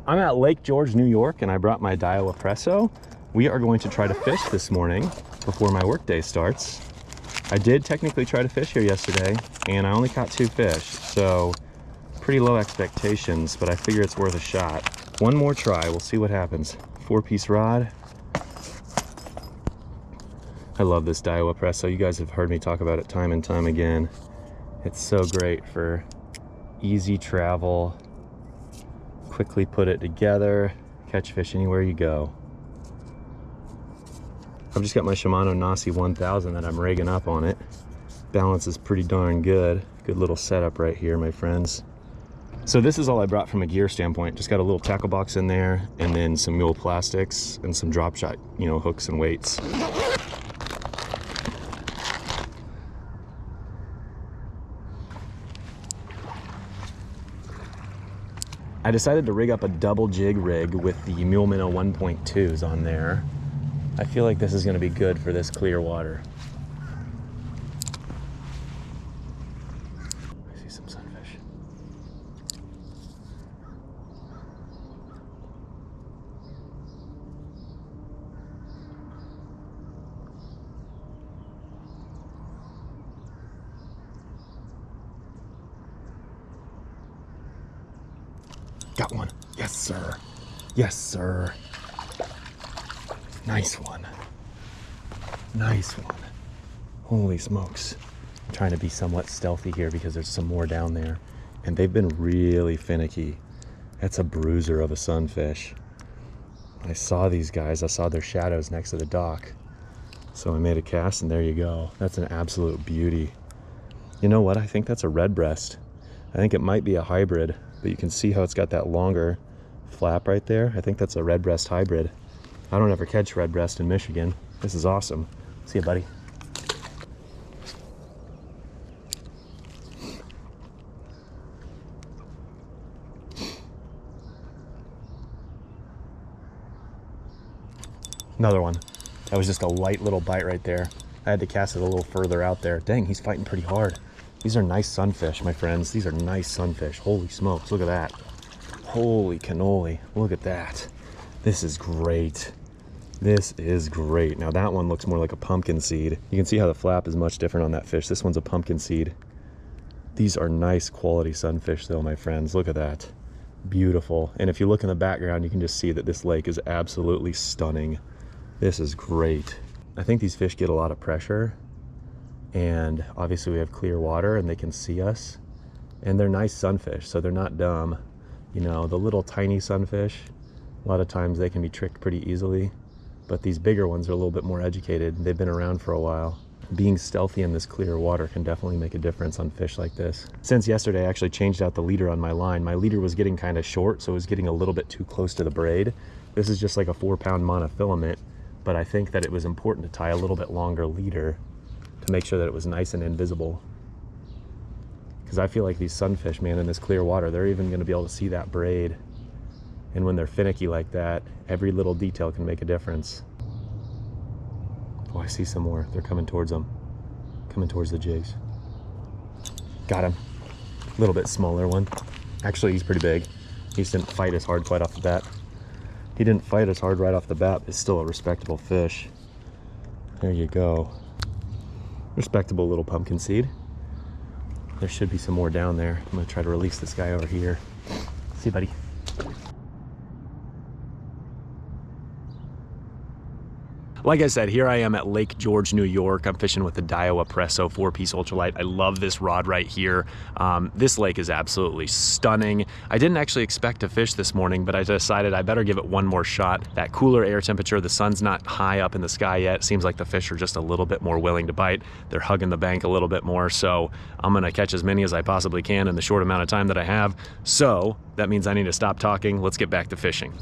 I'm at Lake George, New York, and I brought my Daiwa Presso. We are going to try to fish this morning before my workday starts. I did technically try to fish here yesterday, and I only caught 2 fish, so pretty low expectations, but I figure it's worth a shot. One more try, we'll see what happens. 4-piece rod. I love this Daiwa Presso. You guys have heard me talk about it time and time again. It's so great for easy travel. Quickly put it together, catch fish anywhere you go. I've just got my Shimano Nasi 1000 that I'm rigging up on it. Balance is pretty darn good. Good little setup right here, my friends. So this is all I brought from a gear standpoint. Just got a little tackle box in there, and then some mule plastics and some drop shot, hooks and weights. I decided to rig up a double jig rig with the Mule Minnow 1.2s on there. I feel like this is going to be good for this clear water. I see some sunfish. Got one. Yes, sir. Yes, sir. Nice one. Nice one. Holy smokes. I'm trying to be somewhat stealthy here because there's some more down there. And they've been really finicky. That's a bruiser of a sunfish. I saw these guys. I saw their shadows next to the dock. So I made a cast, and there you go. That's an absolute beauty. You know what? I think that's a Redbreast. I think it might be a hybrid, but you can see how it's got that longer flap right there. I think that's a Redbreast hybrid. I don't ever catch Redbreast in Michigan. This is awesome. See you, buddy. Another one. That was just a light little bite right there. I had to cast it a little further out there. Dang, he's fighting pretty hard. These are nice sunfish, my friends. These are nice sunfish. Holy smokes, look at that. Holy cannoli, look at that. This is great. This is great. Now that one looks more like a pumpkinseed. You can see how the flap is much different on that fish. This one's a pumpkinseed. These are nice quality sunfish though, my friends. Look at that. Beautiful. And if you look in the background, you can just see that this lake is absolutely stunning. This is great. I think these fish get a lot of pressure, and obviously we have clear water and they can see us, and they're nice sunfish, so they're not dumb. The little tiny sunfish, a lot of times they can be tricked pretty easily, but these bigger ones are a little bit more educated. They've been around for a while. Being stealthy in this clear water can definitely make a difference on fish like this. Since yesterday, I actually changed out the leader on my line. My leader was getting kind of short, so it was getting a little bit too close to the braid. This is just like a 4-pound monofilament, but I think that it was important to tie a little bit longer leader to make sure that it was nice and invisible. Because I feel like these sunfish, man, in this clear water, they're even going to be able to see that braid. And when they're finicky like that, every little detail can make a difference. Oh, I see some more. They're coming towards them. Coming towards the jigs. Got him. A little bit smaller one. Actually, he's pretty big. He just didn't fight as hard quite off the bat. He didn't fight as hard right off the bat. It's still a respectable fish. There you go. Respectable little pumpkinseed. There should be some more down there. I'm gonna try to release this guy over here. See you, buddy. Like I said, here I am at Lake George, New York. I'm fishing with the Daiwa Presso 4-piece ultralight. I love this rod right here. This lake is absolutely stunning. I didn't actually expect to fish this morning, but I decided I better give it one more shot. That cooler air temperature, the sun's not high up in the sky yet. Seems like the fish are just a little bit more willing to bite. They're hugging the bank a little bit more, so I'm gonna catch as many as I possibly can in the short amount of time that I have. So that means I need to stop talking. Let's get back to fishing.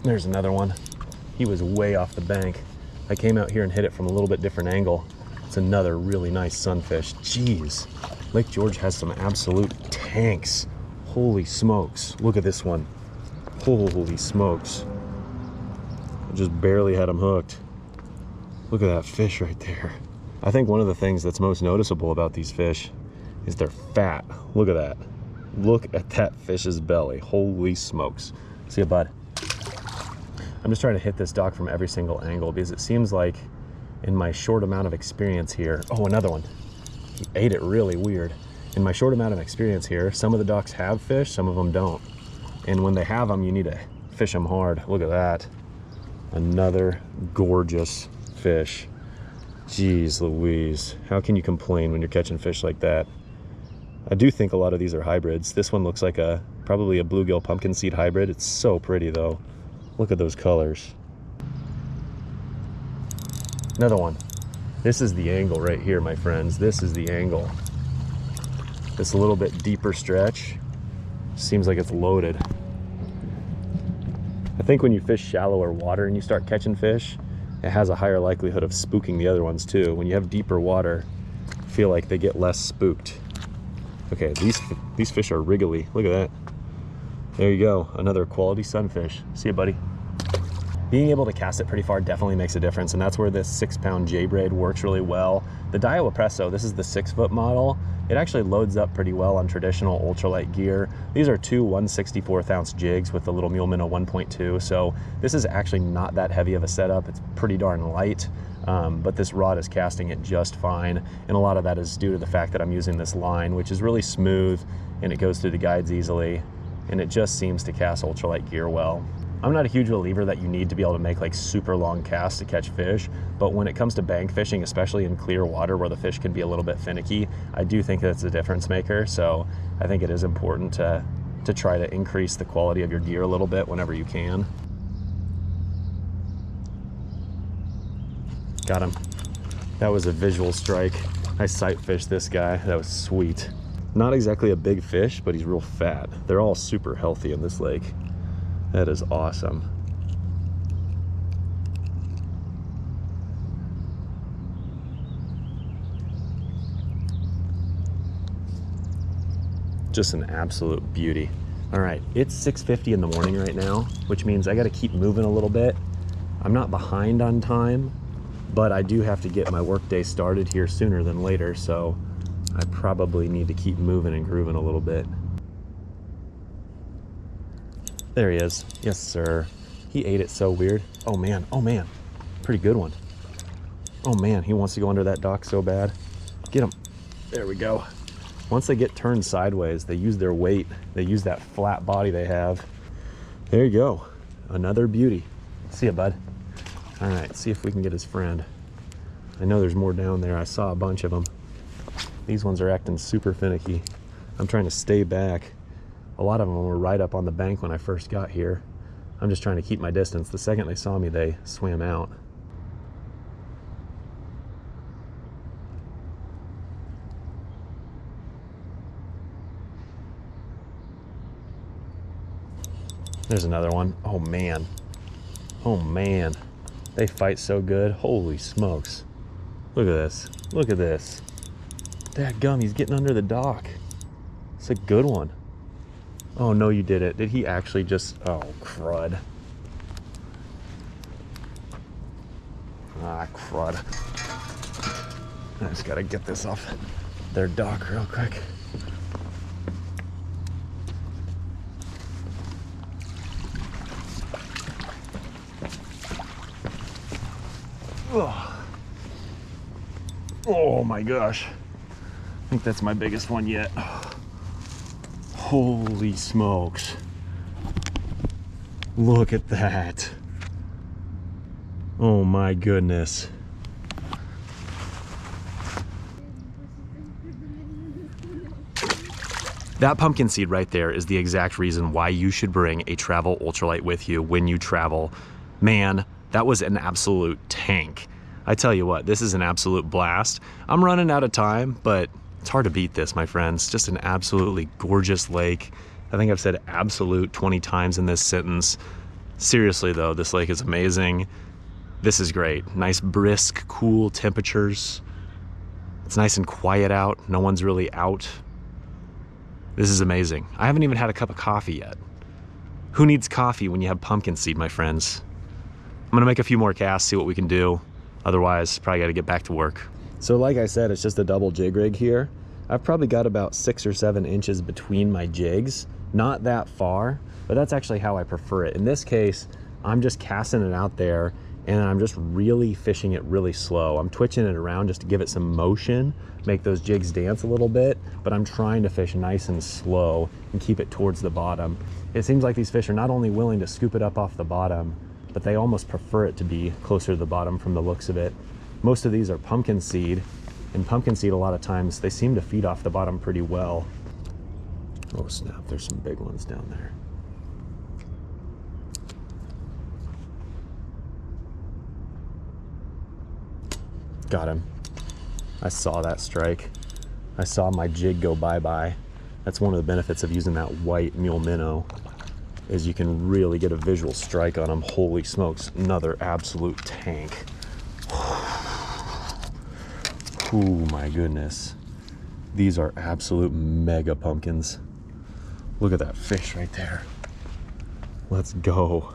There's another one. He was way off the bank. I came out here and hit it from a little bit different angle. It's another really nice sunfish. Jeez, Lake George has some absolute tanks. Holy smokes. Look at this one. Holy smokes. I just barely had him hooked. Look at that fish right there. I think one of the things that's most noticeable about these fish is they're fat. Look at that. Look at that fish's belly. Holy smokes. See ya, bud. I'm just trying to hit this dock from every single angle because it seems like in my short amount of experience here, oh, another one. He ate it really weird. In my short amount of experience here, some of the docks have fish, some of them don't. And when they have them, you need to fish them hard. Look at that. Another gorgeous fish. Jeez Louise. How can you complain when you're catching fish like that? I do think a lot of these are hybrids. This one looks like probably a bluegill pumpkinseed hybrid. It's so pretty though. Look at those colors. Another one. This is the angle right here, my friends. This is the angle. This a little bit deeper stretch. Seems like it's loaded. I think when you fish shallower water and you start catching fish, it has a higher likelihood of spooking the other ones too. When you have deeper water, I feel like they get less spooked. Okay, these fish are wriggly. Look at that. There you go, another quality sunfish. See ya, buddy. Being able to cast it pretty far definitely makes a difference, and that's where this 6-pound J-braid works really well. The Daiwa Presso, this is the 6-foot model. It actually loads up pretty well on traditional ultralight gear. These are two 1/64th ounce jigs with the little Mule Minnow 1.2, so this is actually not that heavy of a setup. It's pretty darn light, but this rod is casting it just fine, and a lot of that is due to the fact that I'm using this line, which is really smooth, and it goes through the guides easily, and it just seems to cast ultralight gear well. I'm not a huge believer that you need to be able to make like super long casts to catch fish, but when it comes to bank fishing, especially in clear water where the fish can be a little bit finicky, I do think that's a difference maker. So I think it is important to try to increase the quality of your gear a little bit whenever you can. Got him. That was a visual strike. I sight fished this guy. That was sweet. Not exactly a big fish, but he's real fat. They're all super healthy in this lake. That is awesome. Just an absolute beauty. All right, it's 6:50 in the morning right now, which means I got to keep moving a little bit. I'm not behind on time, but I do have to get my workday started here sooner than later, so I probably need to keep moving and grooving a little bit. There he is. Yes, sir. He ate it so weird. Oh man, pretty good one. Oh man, he wants to go under that dock so bad. Get him. There we go. Once they get turned sideways, they use their weight. They use that flat body they have. There you go. Another beauty. See ya, bud. All right, see if we can get his friend. I know there's more down there. I saw a bunch of them. These ones are acting super finicky. I'm trying to stay back. A lot of them were right up on the bank when I first got here. I'm just trying to keep my distance. The second they saw me, they swam out. There's another one. Oh man. Oh man. They fight so good. Holy smokes. Look at this. Look at this. Dadgum, he's getting under the dock. It's a good one. Oh no, you did it. Did he actually just, oh crud. Ah, crud. I just gotta get this off their dock real quick. Oh my gosh. I think that's my biggest one yet. Holy smokes. Look at that. Oh my goodness. That pumpkin seed right there is the exact reason why you should bring a Travel Ultralight with you when you travel. Man, that was an absolute tank. I tell you what, this is an absolute blast. I'm running out of time, but it's hard to beat this, my friends. Just an absolutely gorgeous lake. I think I've said absolute 20 times in this sentence. Seriously though, this lake is amazing. This is great. Nice, brisk, cool temperatures. It's nice and quiet out. No one's really out. This is amazing. I haven't even had a cup of coffee yet. Who needs coffee when you have Pumpkinseed, my friends? I'm gonna make a few more casts, see what we can do. Otherwise, probably gotta get back to work. So like I said, it's just a double jig rig here. I've probably got about 6 or 7 inches between my jigs. Not that far, but that's actually how I prefer it. In this case, I'm just casting it out there and I'm just really fishing it really slow. I'm twitching it around just to give it some motion, make those jigs dance a little bit, but I'm trying to fish nice and slow and keep it towards the bottom. It seems like these fish are not only willing to scoop it up off the bottom, but they almost prefer it to be closer to the bottom from the looks of it. Most of these are Pumpkinseed, and Pumpkinseed a lot of times, they seem to feed off the bottom pretty well. Oh snap, there's some big ones down there. Got him. I saw that strike. I saw my jig go bye-bye. That's one of the benefits of using that white mule minnow, is you can really get a visual strike on them. Holy smokes, another absolute tank. Oh my goodness. These are absolute mega pumpkins. Look at that fish right there. Let's go.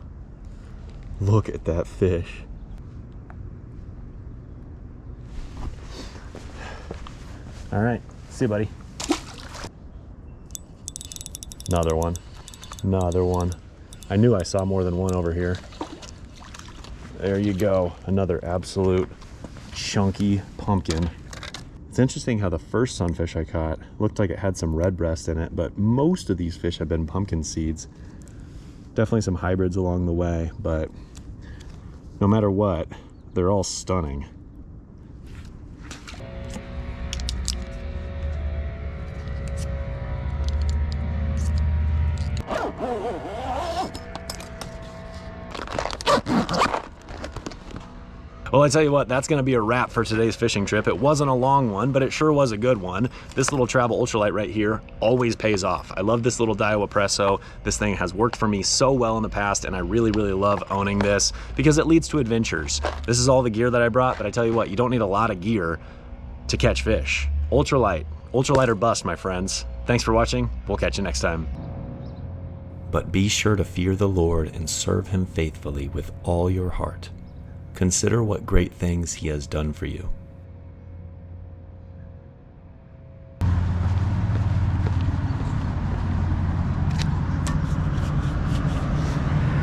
Look at that fish. All right, see you, buddy. Another one, another one. I knew I saw more than one over here. There you go, another absolute chunky pumpkin. It's interesting how the first sunfish I caught looked like it had some redbreast in it, but most of these fish have been pumpkin seeds. Definitely some hybrids along the way, but no matter what, they're all stunning. Well, I tell you what, that's gonna be a wrap for today's fishing trip. It wasn't a long one, but it sure was a good one. This little Travel Ultralight right here always pays off. I love this little Daiwa Presso. This thing has worked for me so well in the past, and I really, really love owning this because it leads to adventures. This is all the gear that I brought, but I tell you what, you don't need a lot of gear to catch fish. Ultralight or bust, my friends. Thanks for watching. We'll catch you next time. But be sure to fear the Lord and serve him faithfully with all your heart. Consider what great things he has done for you.